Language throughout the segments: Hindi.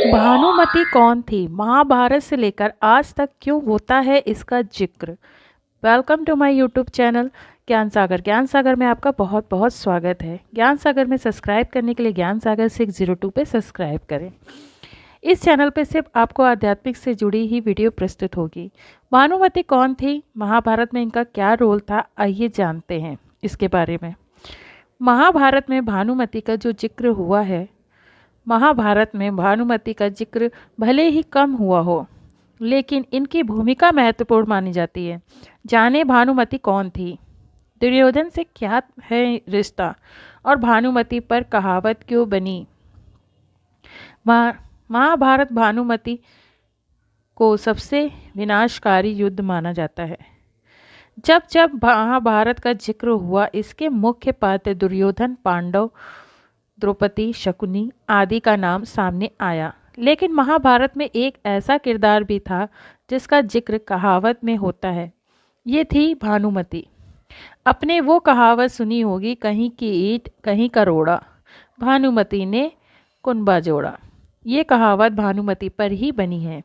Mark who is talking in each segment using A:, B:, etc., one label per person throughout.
A: भानुमति कौन थी? महाभारत से लेकर आज तक क्यों होता है इसका जिक्र? Welcome to my YouTube channel Gyan Sagar. ज्ञान सागर में आपका बहुत बहुत स्वागत है। ज्ञान सागर में सब्सक्राइब करने के लिए ज्ञान सागर 602 पे सब्सक्राइब करें। इस चैनल पे सिर्फ आपको आध्यात्मिक से जुड़ी ही वीडियो प्रस्तुत होगी। भानुमति कौन थी? महाभारत में इनका क्या रोल था? आइए जानते हैं इसके बारे में। महाभारत में भानुमति का जो जिक्र हुआ है, महाभारत में भानुमति का जिक्र भले ही कम हुआ हो, लेकिन इनकी भूमिका महत्वपूर्ण मानी जाती है। जाने भानुमति कौन थी, दुर्योधन से क्या है रिश्ता, और भानुमति पर कहावत क्यों बनी। महाभारत भानुमति को सबसे विनाशकारी युद्ध माना जाता है। जब जब महाभारत का जिक्र हुआ, इसके मुख्य पात्र दुर्योधन, पांडव, द्रौपदी, शकुनी आदि का नाम सामने आया। लेकिन महाभारत में एक ऐसा किरदार भी था जिसका जिक्र कहावत में होता है। ये थी भानुमति। अपने वो कहावत सुनी होगी, कहीं की ईंट कहीं का रोड़ा, भानुमति ने कुनबा जोड़ा। ये कहावत भानुमति पर ही बनी है।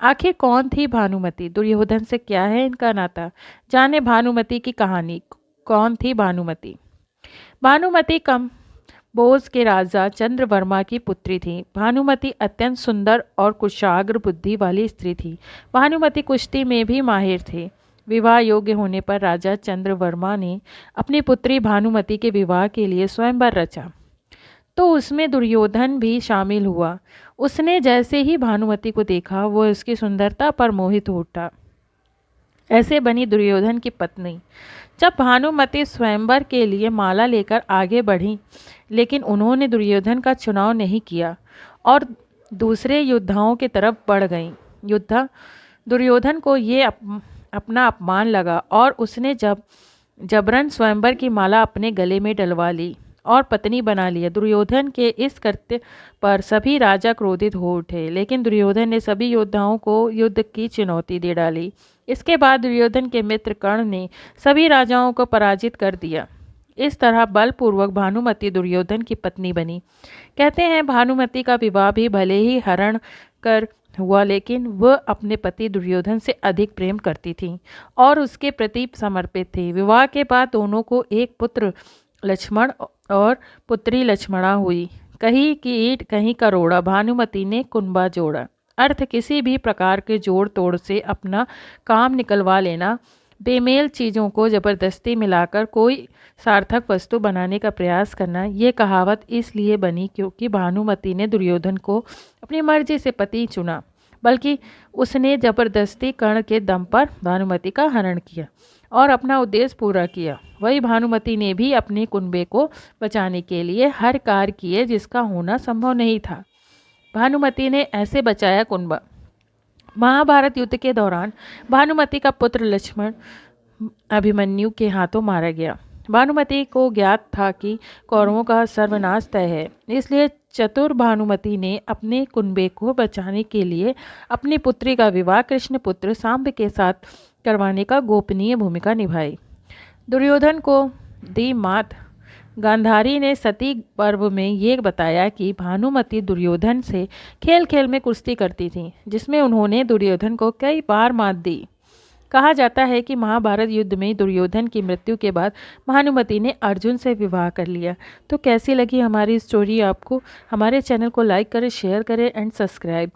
A: आखिर कौन थी भानुमति? दुर्योधन से क्या है इनका नाता? जाने भानुमति की कहानी। कौन थी भानुमति? भानुमति बोज के राजा चंद्रवर्मा की पुत्री थी। भानुमति अत्यंत सुंदर और कुशाग्र बुद्धि वाली स्त्री थी। भानुमति कुश्ती में भी माहिर थे। विवाह योग्य होने पर राजा चंद्रवर्मा ने अपनी पुत्री भानुमति के विवाह के लिए स्वयंवर रचा, तो उसमें दुर्योधन भी शामिल हुआ। उसने जैसे ही भानुमति को देखा, वो उसकी सुंदरता पर मोहित हो उठा। ऐसे बनी दुर्योधन की पत्नी। जब भानुमति स्वयंवर के लिए माला लेकर आगे बढ़ी, लेकिन उन्होंने दुर्योधन का चुनाव नहीं किया और दूसरे योद्धाओं की तरफ बढ़ गईं। दुर्योधन को ये अपना अपमान लगा और उसने जबरन स्वयंवर की माला अपने गले में डलवा ली और पत्नी बना लिया। दुर्योधन के इस कृत्य पर सभी राजा क्रोधित हो उठे, लेकिन दुर्योधन ने सभी योद्धाओं को युद्ध की चुनौती दे डाली। इसके बाद दुर्योधन के मित्र कर्ण ने सभी राजाओं को पराजित कर दिया। इस तरह बलपूर्वक भानुमति दुर्योधन की पत्नी बनी। कहते हैं भानुमति का विवाह भी भले ही हरण कर हुआ, लेकिन वह अपने पति दुर्योधन से अधिक प्रेम करती थी और उसके प्रति समर्पित थी। विवाह के बाद दोनों को एक पुत्र लक्ष्मण और पुत्री लक्ष्मणा हुई। कहीं की ईंट कहीं का रोड़ा, भानुमति ने कुनबा जोड़ा। अर्थ किसी भी प्रकार के जोड़ तोड़ से अपना काम निकलवा लेना, बेमेल चीज़ों को जबरदस्ती मिलाकर कोई सार्थक वस्तु बनाने का प्रयास करना। ये कहावत इसलिए बनी क्योंकि भानुमति ने दुर्योधन को अपनी मर्जी से पति चुना, बल्कि उसने जबरदस्ती कर्ण के दम पर भानुमति का हरण किया और अपना उद्देश्य पूरा किया। वही भानुमति ने भी अपने कुनबे को बचाने के लिए हर कार्य किए जिसका होना संभव नहीं था। भानुमति ने ऐसे बचाया कुनबा। महाभारत युद्ध के दौरान भानुमति का पुत्र लक्ष्मण अभिमन्यु के हाथों मारा गया। भानुमति को ज्ञात था कि कौरवों का सर्वनाश तय है, इसलिए चतुर भानुमति ने अपने कुनबे को बचाने के लिए अपनी पुत्री का विवाह कृष्णपुत्र सांब के साथ करवाने का गोपनीय भूमिका निभाई। दुर्योधन को दी मात। गांधारी ने सती पर्व में ये बताया कि भानुमति दुर्योधन से खेल खेल में कुश्ती करती थी, जिसमें उन्होंने दुर्योधन को कई बार मात दी। कहा जाता है कि महाभारत युद्ध में दुर्योधन की मृत्यु के बाद भानुमति ने अर्जुन से विवाह कर लिया। तो कैसी लगी हमारी स्टोरी आपको? हमारे चैनल को लाइक करें, शेयर करें एंड सब्सक्राइब।